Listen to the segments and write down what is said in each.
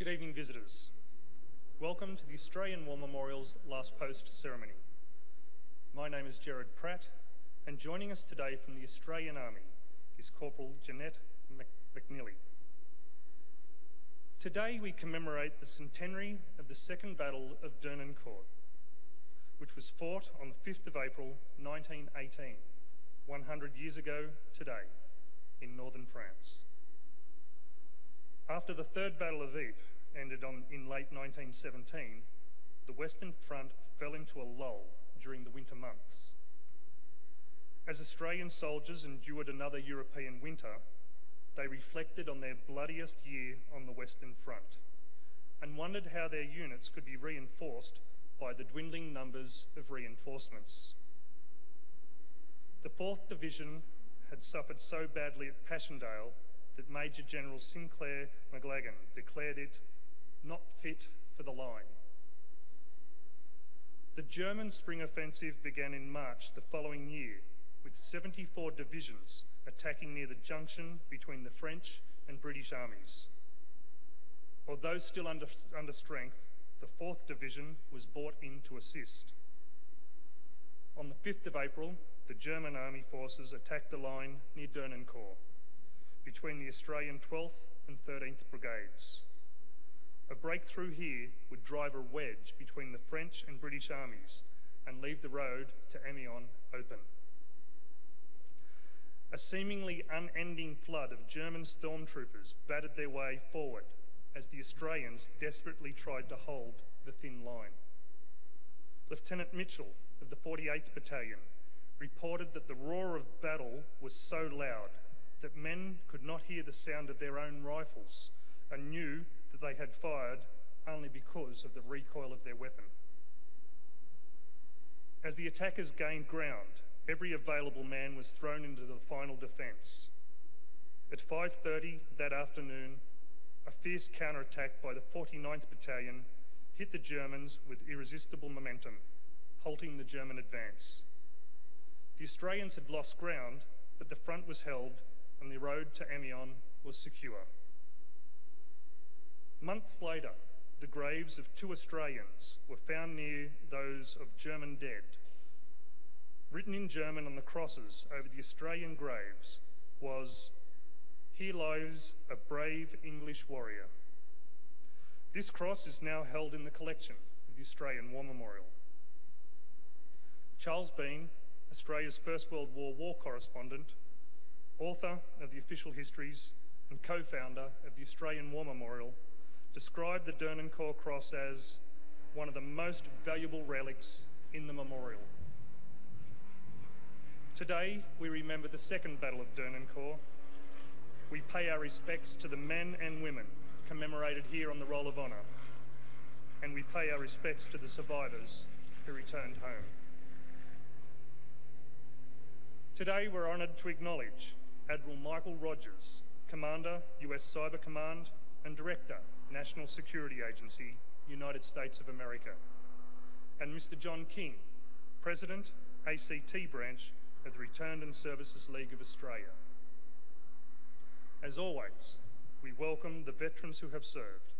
Good evening, visitors. Welcome to the Australian War Memorial's Last Post ceremony. My name is Gerard Pratt, and joining us today from the Australian Army is Corporal Jeanette McNeely. Today we commemorate the centenary of the Second Battle of Dernancourt, which was fought on the 5th of April 1918, 100 years ago today, in northern France. After the Third Battle of Ypres ended in late 1917, the Western Front fell into a lull during the winter months. As Australian soldiers endured another European winter, they reflected on their bloodiest year on the Western Front and wondered how their units could be reinforced by the dwindling numbers of reinforcements. The 4th Division had suffered so badly at Passchendaele that Major General Sinclair McLagan declared it not fit for the line. The German spring offensive began in March the following year, with 74 divisions attacking near the junction between the French and British armies. Although still under strength, the 4th Division was brought in to assist. On the 5th of April, the German army forces attacked the line near Dernancourt, between the Australian 12th and 13th Brigades. A breakthrough here would drive a wedge between the French and British armies and leave the road to Amiens open. A seemingly unending flood of German stormtroopers battered their way forward as the Australians desperately tried to hold the thin line. Lieutenant Mitchell of the 48th Battalion reported that the roar of battle was so loud that men could not hear the sound of their own rifles and knew that they had fired only because of the recoil of their weapon. As the attackers gained ground, every available man was thrown into the final defence. At 5:30 that afternoon, a fierce counterattack by the 49th Battalion hit the Germans with irresistible momentum, halting the German advance. The Australians had lost ground, but the front was held and the road to Amiens was secure. Months later, the graves of 2 Australians were found near those of German dead. Written in German on the crosses over the Australian graves was, "Here lies a brave English warrior." This cross is now held in the collection of the Australian War Memorial. Charles Bean, Australia's First World War war correspondent, author of the official histories and co-founder of the Australian War Memorial, described the Dernancourt cross as one of the most valuable relics in the memorial. Today, we remember the Second Battle of Dernancourt. We pay our respects to the men and women commemorated here on the Roll of Honour, and we pay our respects to the survivors who returned home. Today, we're honoured to acknowledge Admiral Michael Rogers, Commander, US Cyber Command and Director, National Security Agency, United States of America, and Mr. John King, President, ACT Branch of the Returned and Services League of Australia. As always, we welcome the veterans who have served,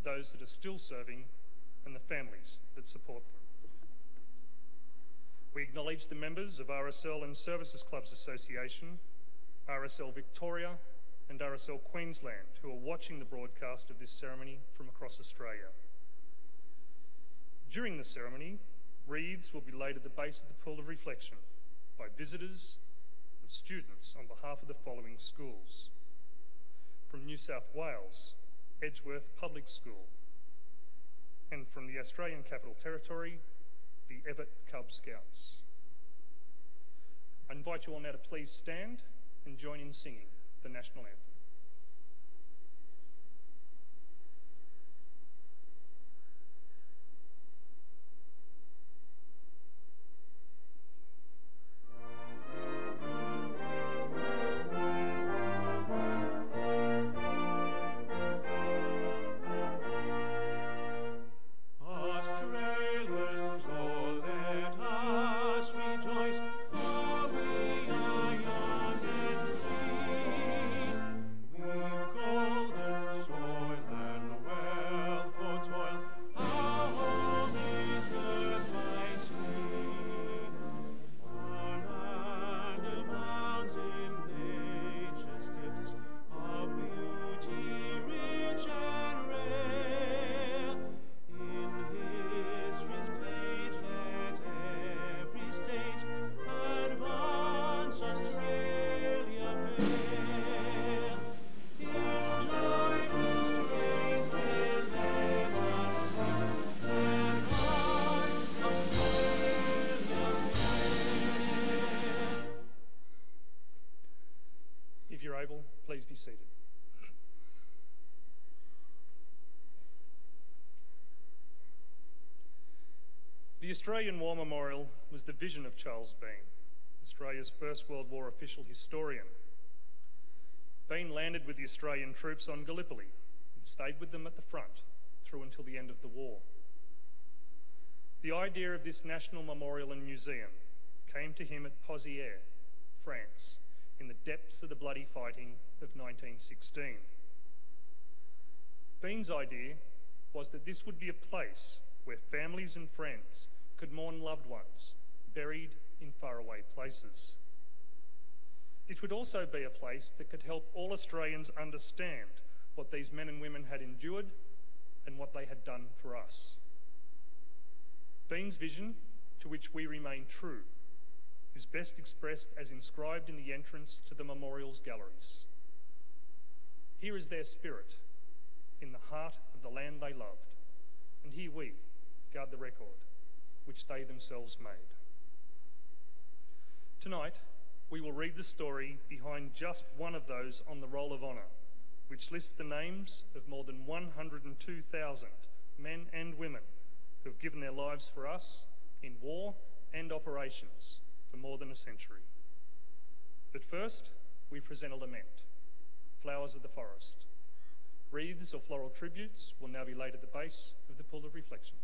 those that are still serving, and the families that support them. We acknowledge the members of RSL and Services Clubs Association, RSL Victoria and RSL Queensland who are watching the broadcast of this ceremony from across Australia. During the ceremony, wreaths will be laid at the base of the pool of reflection by visitors and students on behalf of the following schools. From New South Wales, Edgeworth Public School, and from the Australian Capital Territory, the Everett Cub Scouts. I invite you all now to please stand and join in singing the national anthem. For we are young and free. If you're able, please be seated. The Australian War Memorial was the vision of Charles Bean, Australia's First World War official historian. Bean landed with the Australian troops on Gallipoli and stayed with them at the front through until the end of the war. The idea of this national memorial and museum came to him at Pozières, France, in the depths of the bloody fighting of 1916. Bean's idea was that this would be a place where families and friends could mourn loved ones buried in faraway places. It would also be a place that could help all Australians understand what these men and women had endured and what they had done for us. Bean's vision, to which we remain true, is best expressed as inscribed in the entrance to the memorial's galleries. Here is their spirit, in the heart of the land they loved, and here we guard the record, which they themselves made. Tonight, we will read the story behind just one of those on the Roll of Honour, which lists the names of more than 102,000 men and women who have given their lives for us in war and operations for more than a century. But first, we present a lament, Flowers of the Forest. Wreaths or floral tributes will now be laid at the base of the pool of reflection.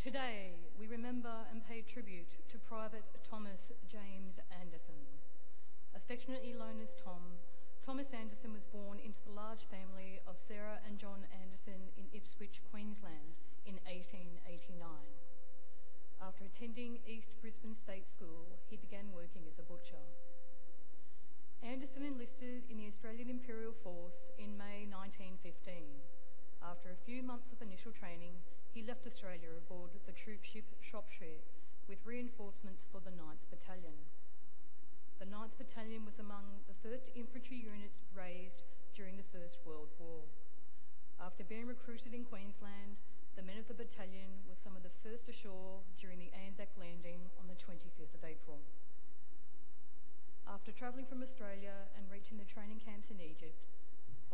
Today, we remember and pay tribute to Private Thomas James Anderson. Affectionately known as Tom, Thomas Anderson was born into the large family of Sarah and John Anderson in Ipswich, Queensland in 1889. After attending East Brisbane State School, he began working as a butcher. Anderson enlisted in the Australian Imperial Force in May 1915. After a few months of initial training, he left Australia aboard the troop ship Shropshire with reinforcements for the 9th Battalion. The 9th Battalion was among the first infantry units raised during the First World War. After being recruited in Queensland, the men of the battalion were some of the first ashore during the Anzac landing on the 25th of April. After travelling from Australia and reaching the training camps in Egypt,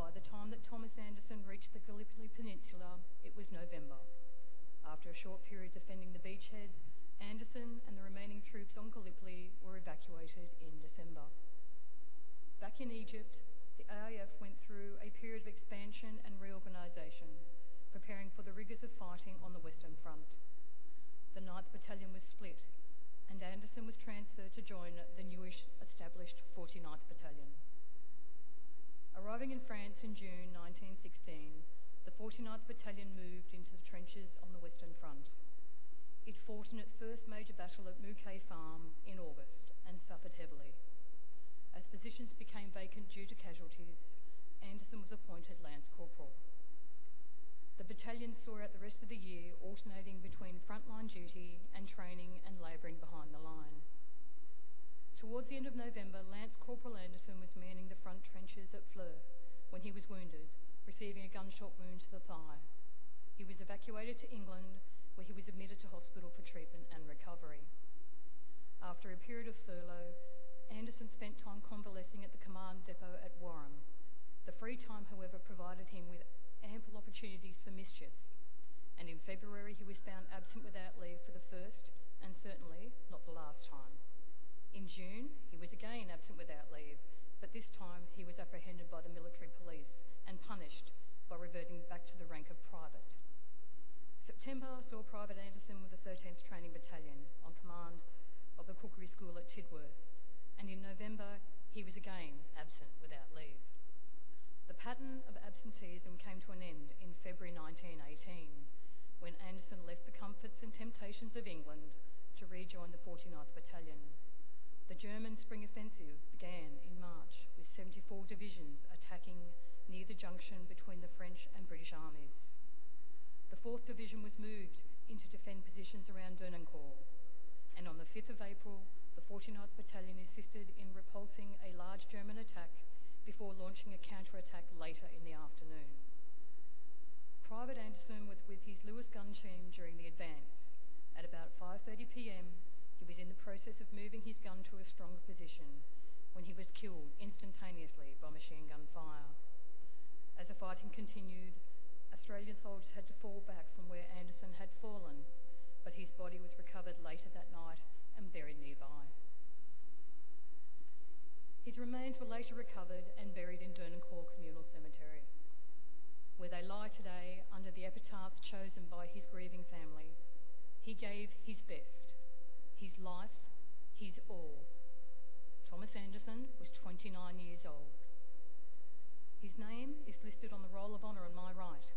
by the time that Thomas Anderson reached the Gallipoli Peninsula, it was November. After a short period defending the beachhead, Anderson and the remaining troops on Gallipoli were evacuated in December. Back in Egypt, the AIF went through a period of expansion and reorganisation, preparing for the rigours of fighting on the Western Front. The 9th Battalion was split, and Anderson was transferred to join the newish established 49th Battalion. Arriving in France in June 1916, the 49th Battalion moved into the trenches on the Western Front. It fought in its first major battle at Mouquet Farm in August and suffered heavily. As positions became vacant due to casualties, Anderson was appointed Lance Corporal. The battalion saw out the rest of the year alternating between frontline duty and training and labouring behind the line. Towards the end of November, Lance Corporal Anderson was manning the front trenches at Fleur when he was wounded, receiving a gunshot wound to the thigh. He was evacuated to England, where he was admitted to hospital for treatment and recovery. After a period of furlough, Anderson spent time convalescing at the command depot at Wareham. The free time, however, provided him with ample opportunities for mischief, and in February he was found absent without leave for the first, and certainly not the last time. In June, he was again absent without leave, but this time he was apprehended by the military police and punished by reverting back to the rank of private. September saw Private Anderson with the 13th Training Battalion on command of the cookery school at Tidworth, and in November he was again absent without leave. The pattern of absenteeism came to an end in February 1918, when Anderson left the comforts and temptations of England to rejoin the 49th Battalion. The German Spring Offensive began in March, with 74 divisions attacking near the junction between the French and British armies. The 4th Division was moved in to defend positions around Dernancourt, and on the 5th of April, the 49th Battalion assisted in repulsing a large German attack before launching a counter-attack later in the afternoon. Private Anderson was with his Lewis gun team during the advance. At about 5:30 p.m, he was in the process of moving his gun to a stronger position when he was killed instantaneously by machine gun fire. As the fighting continued, Australian soldiers had to fall back from where Anderson had fallen, but his body was recovered later that night and buried nearby. His remains were later recovered and buried in Dernancourt Communal Cemetery, where they lie today under the epitaph chosen by his grieving family. He gave his best, his life, his all. Thomas Anderson was 29 years old. His name is listed on the Roll of Honour on my right,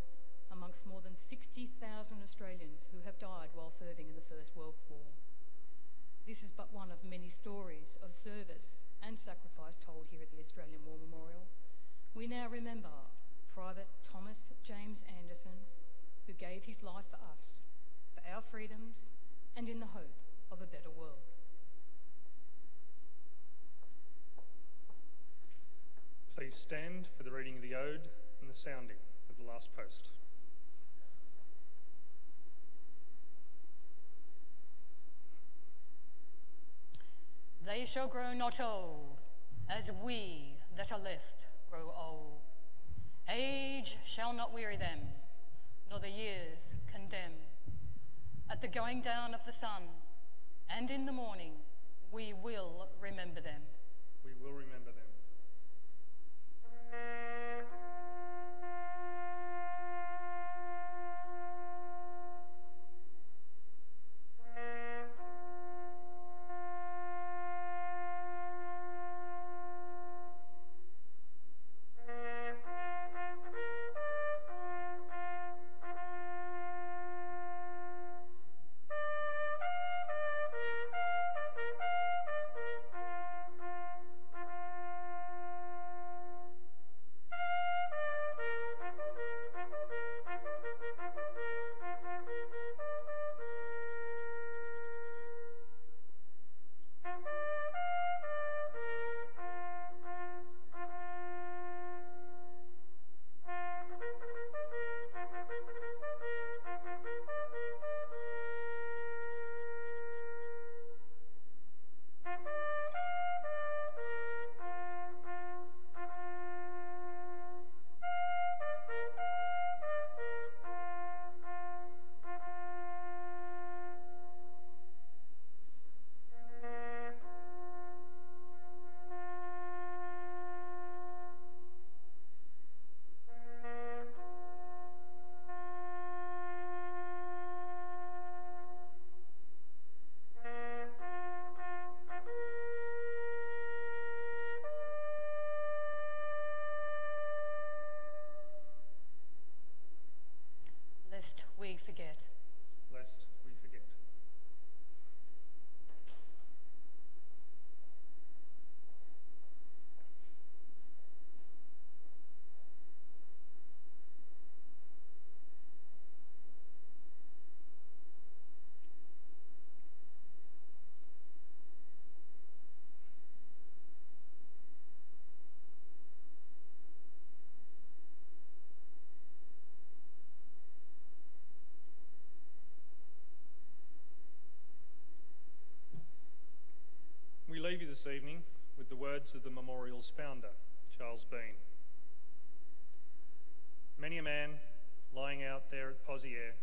amongst more than 60,000 Australians who have died while serving in the First World War. This is but one of many stories of service and sacrifice told here at the Australian War Memorial. We now remember Private Thomas James Anderson, who gave his life for us, for our freedoms, and in the hope of a better world. Please stand for the reading of the ode and the sounding of the last post. They shall grow not old, as we that are left grow old. Age shall not weary them, nor the years condemn. At the going down of the sun, and in the morning, we will remember them. We will remember them. lest we forget. Lest we forget. We leave you this evening with the words of the memorial's founder, Charles Bean. Many a man lying out there at Pozières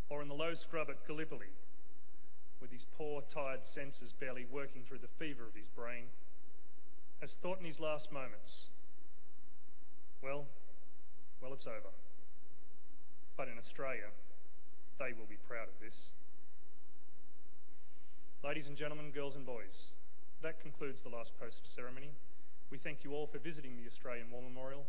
or in the low scrub at Gallipoli, with his poor, tired senses barely working through the fever of his brain, has thought in his last moments, well, it's over. But in Australia, they will be proud of this. Ladies and gentlemen, girls and boys, that concludes the last post ceremony. We thank you all for visiting the Australian War Memorial